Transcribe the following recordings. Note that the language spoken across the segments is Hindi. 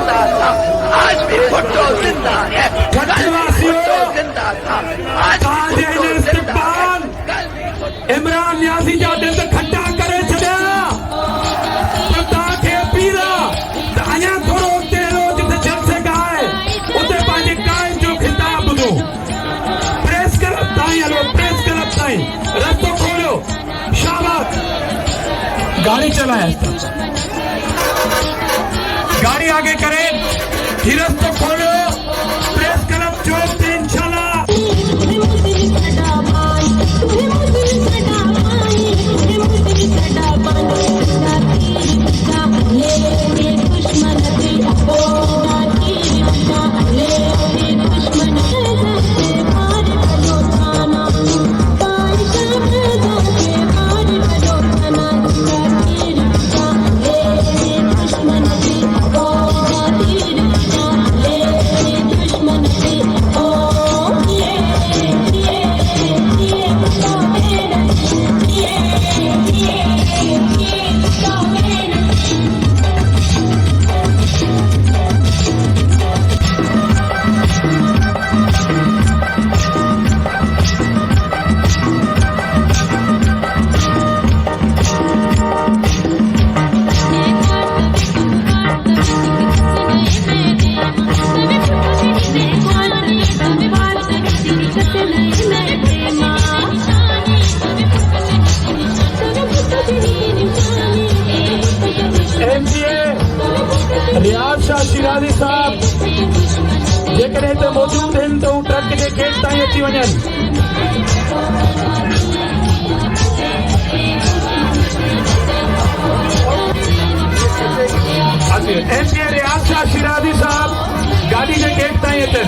जिंदा था, आज भी भुट्टो जिंदा है। भुट्टो जिंदा था, आज भी भुट्टो जिंदा है। इमरान नियाज़ी जा दिल खट्टा करे छॾिया तो तव्हांखे अपील आहे त अञा थोरो अॻिते हलो, जिथे जलसे गाए उते पंहिंजे क़ाइद जो खिताब ॿुधो। प्रेस क्लब ताईं हलो, प्रेस क्लब ताईं रस्तो खोलियो। शाबाश, गाड़ी चलाए, गाड़ी आगे करे, ही रस्तो खोलो। प्रेस क्लब चौक से इंशाल्लाह रियाज़ शाह शिराज़ी साहब जेकॾहिं हिते मौजूद आहिनि त हू ट्रक जे गेट ताईं अची वञनि। MCA रियाज़ शाह शिराज़ी साहब गाड़ी जे गेट ताईं अचनि।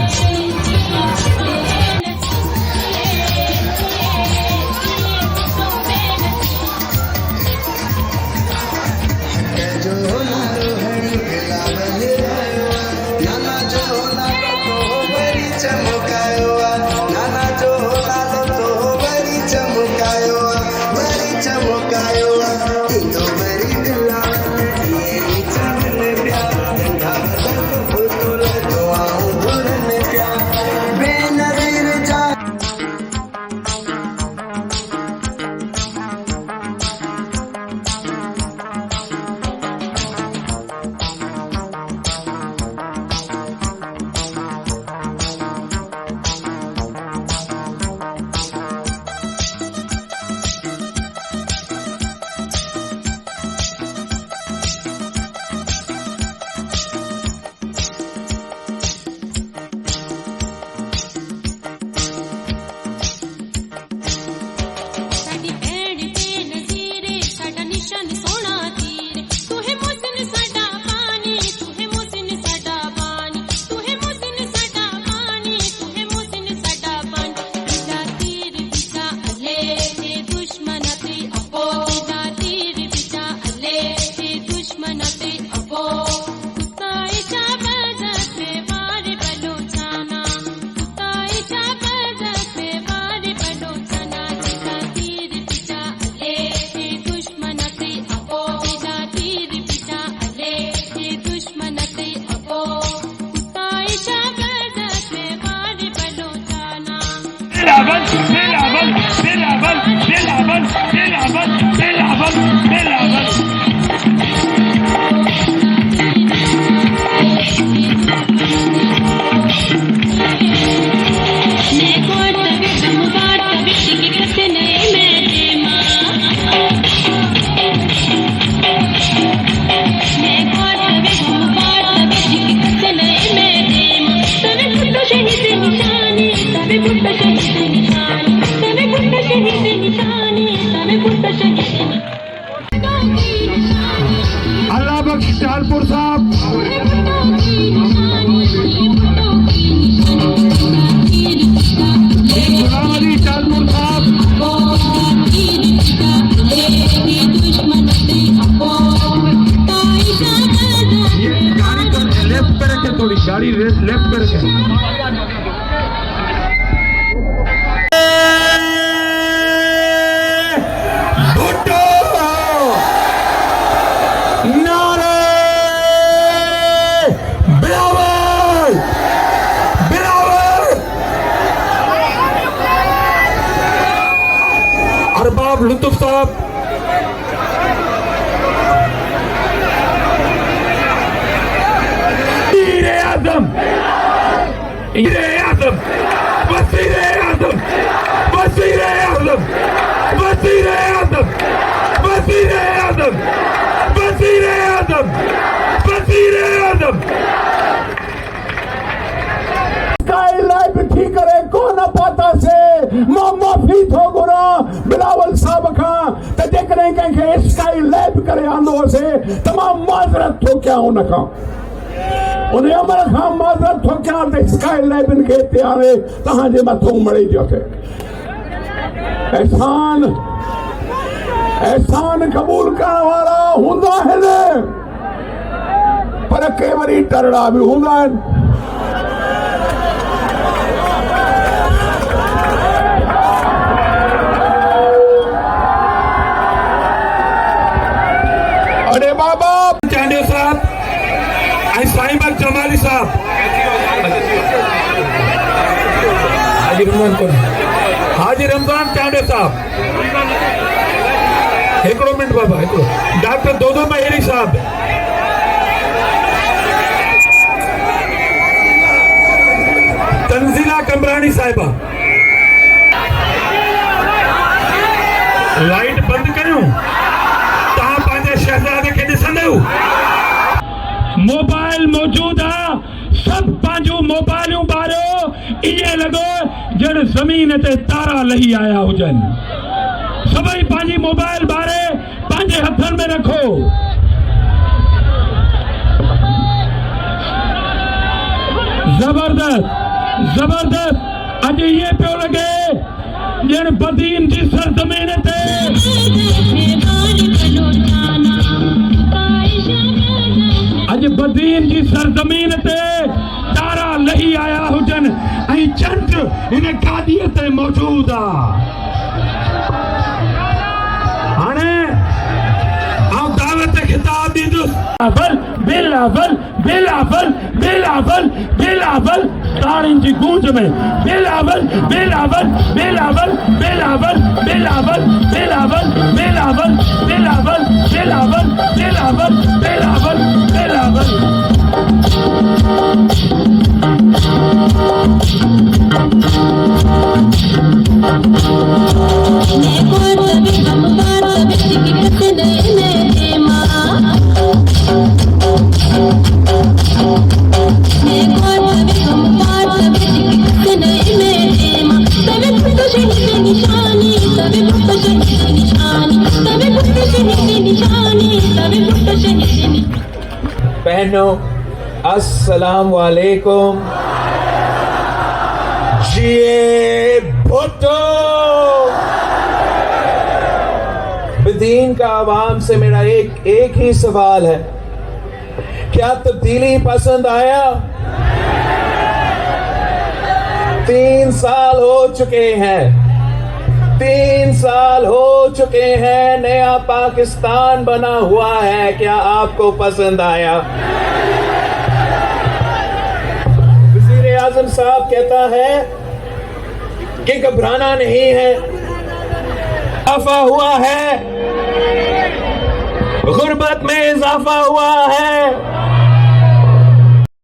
अल्लाह बख्श टालपुर साहब, गुलाम अली टालपुर साहब, ये गाड़ी तो लेफ्ट पे रखे, थोड़ी गाड़ी लेफ्ट पे रखे। आज़म, वज़ीर आज़म, वज़ीर आज़म, वज़ीर आज़म, वज़ीर आज़म, वज़ीर आज़म, वज़ीर आज़म। स्काई लाइफ थी करे कोन पाता से माफ़ी थो गुरा बिलावल साहब खां त जेकॾहिं कंहिंखे स्काई लाइफ करे आंदो से तमामु माज़रत थो कयां उन खां उन अमर खां माज़रत थो कयां त स्काई लाइफ खे हिते हाणे तव्हांजे मथां मड़ी जो थे एहसान क़बूल करण वारा हूंदा आहिनि पर के वरी तरड़ा बि हूंदा आहिनि। अरे बाबा चांडियो साहब ऐं साईं जमाली साहब हाजी रमज़ान चांडियो साहब हिकिड़ो मिंट बाबा हिकिड़ो डॉक्टर दोदो महिरी साहब तंज़ीला कमरानी साहिबा लाइट बंद करियो तव्हां पंहिंजे शहज़ादे खे ॾिसंदव मोबाइल मौजूद आहे सभु पंहिंजूं मोबाइलूं ॿारियो ईअं लॻो ॼण ज़मीन ते तारा लही आया हुजनि सभई पंहिंजी मोबाइल ॿारे पंहिंजे हथनि में रखो। जबरदस्त जबरदस्त अॼु ईअं पियो लॻे ॼण बदीन जी सरज़मीन ते अॼु बदीन जी सरज़मीन ते तारा लही आया हुजनि ऐं चंड हिन गादीअ ते मौजूद आहे। हाणे आउं दावत ख़िताब ॾींदुसि बिलावल बिलावल बिलावल बिलावल ताड़ियुनि जी गूंज में बिलावल बिलावल बिलावल बिलावल बिलावल बिलावल बिलावल बिलावल बिलावल बिलावल बिलावल बिलावल बहनों अस्सलाम वालेकुम। जिए भुट्टो। बदीन का आवाम से मेरा एक ही सवाल है, क्या तब्दीली पसंद आया? 3 साल हो चुके हैं, 3 साल हो चुके हैं, नया पाकिस्तान बना हुआ है, क्या आपको पसंद आया? वज़ीर आज़म साहब कहता है कि घबराना नहीं है, इजाफा हुआ है, गुर्बत में इजाफा हुआ है,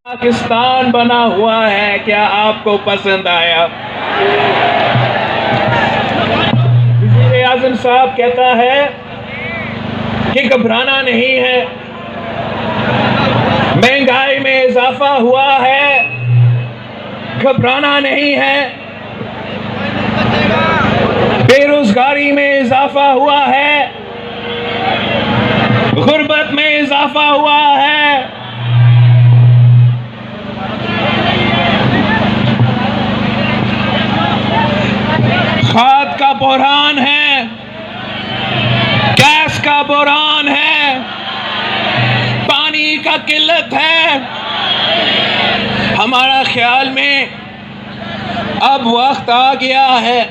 पाकिस्तान बना हुआ है, क्या आपको पसंद आया? वज़ीर आज़म साहब कहता है कि घबराना नहीं है, महंगाई में इजाफा हुआ है, घबराना नहीं है, बेरोजगारी में इजाफा हुआ है, गुर्बत में इजाफा हुआ है, खाद का बहरान है, गैस का बहरान है, पानी का किल्लत है। हमारा ख्याल में अब वक्त आ गया है,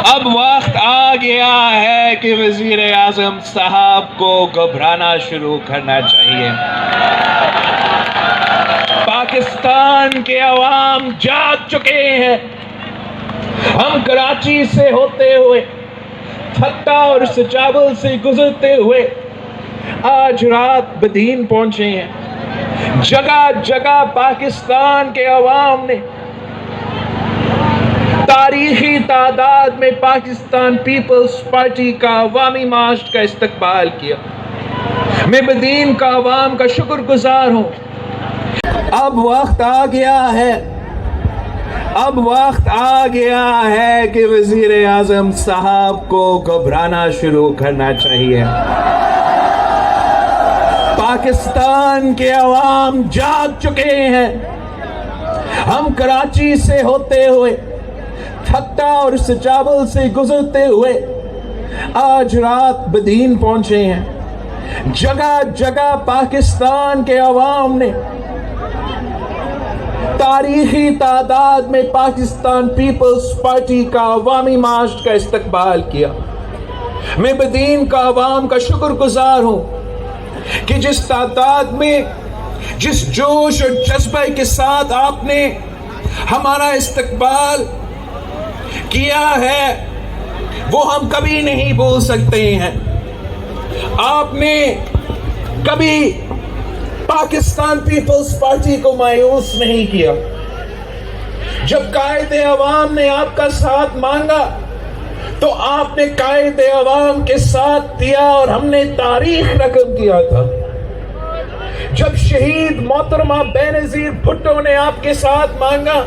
अब वक्त आ गया है कि वज़ीर आज़म साहब को घबराना शुरू करना चाहिए। पाकिस्तान के अवाम जाग चुके हैं। हम कराची से होते हुए, फत्ता और सचावल से गुजरते हुए आज रात बदीन पहुंचे हैं। जगह जगह पाकिस्तान के अवाम ने तारीखी तादाद में पाकिस्तान पीपल्स पार्टी का अवामी मार्च का इस्तकबाल किया। मैं बदीन का अवाम का शुक्रगुजार हूँ। अब वक्त आ गया है, अब वक्त आ गया है कि वजीर आजम साहब को घबराना शुरू करना चाहिए। पाकिस्तान के अवाम जाग चुके हैं। हम कराची से होते हुए, ठट्टा और सचावल से गुजरते हुए आज रात बदीन पहुंचे हैं। जगह जगह पाकिस्तान के अवाम ने तारीखी तादाद में पाकिस्तान पीपल्स पार्टी का अवामी मार्च का इस्तकबाल किया। मैं बदीन का अवाम का शुक्रगुजार हूं कि जिस तादाद में, जिस जोश और जज्बे के साथ आपने हमारा इस्तकबाल किया है वो हम कभी नहीं भूल सकते हैं। आपने कभी पाकिस्तान पीपल्स पार्टी को मायूस नहीं किया। जब कायदे अवाम ने आपका साथ मांगा तो आपने कायदे अवाम के साथ दिया और हमने तारीख रकम किया था। जब शहीद मोहतरमा बेनजीर भुट्टो ने आपके साथ मांगा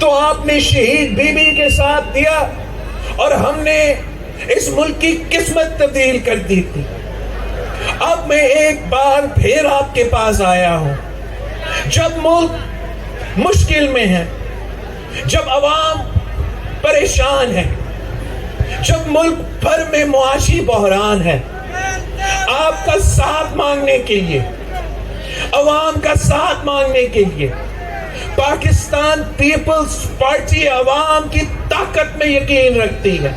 तो आपने शहीद बीबी के साथ दिया और हमने इस मुल्क की किस्मत तब्दील कर दी थी। अब मैं एक बार फिर आपके पास आया हूं। जब मुल्क मुश्किल में है, जब अवाम परेशान है, जब मुल्क भर में मुआशी बहरान है, आपका साथ मांगने के लिए, अवाम का साथ मांगने के लिए पाकिस्तान पीपल्स पार्टी अवाम की ताकत में यकीन रखती है।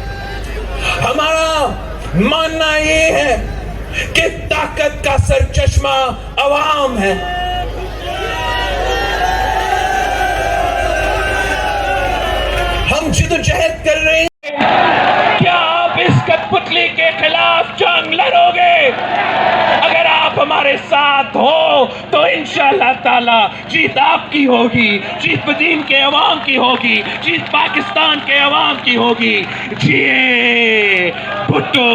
हमारा मानना यह है कि ताकत का सरचश्मा अवाम है। हम जिद्दोजहद कर रहे हैं। क्या आप इस कठपुतली के खिलाफ जंग लड़ोगे? अगर आप हमारे साथ हो तो इंशाअल्लाह ताला जीत आपकी होगी, जीत बदीन के अवाम की होगी, जीत पाकिस्तान के अवाम की होगी। जिए भुट्टो।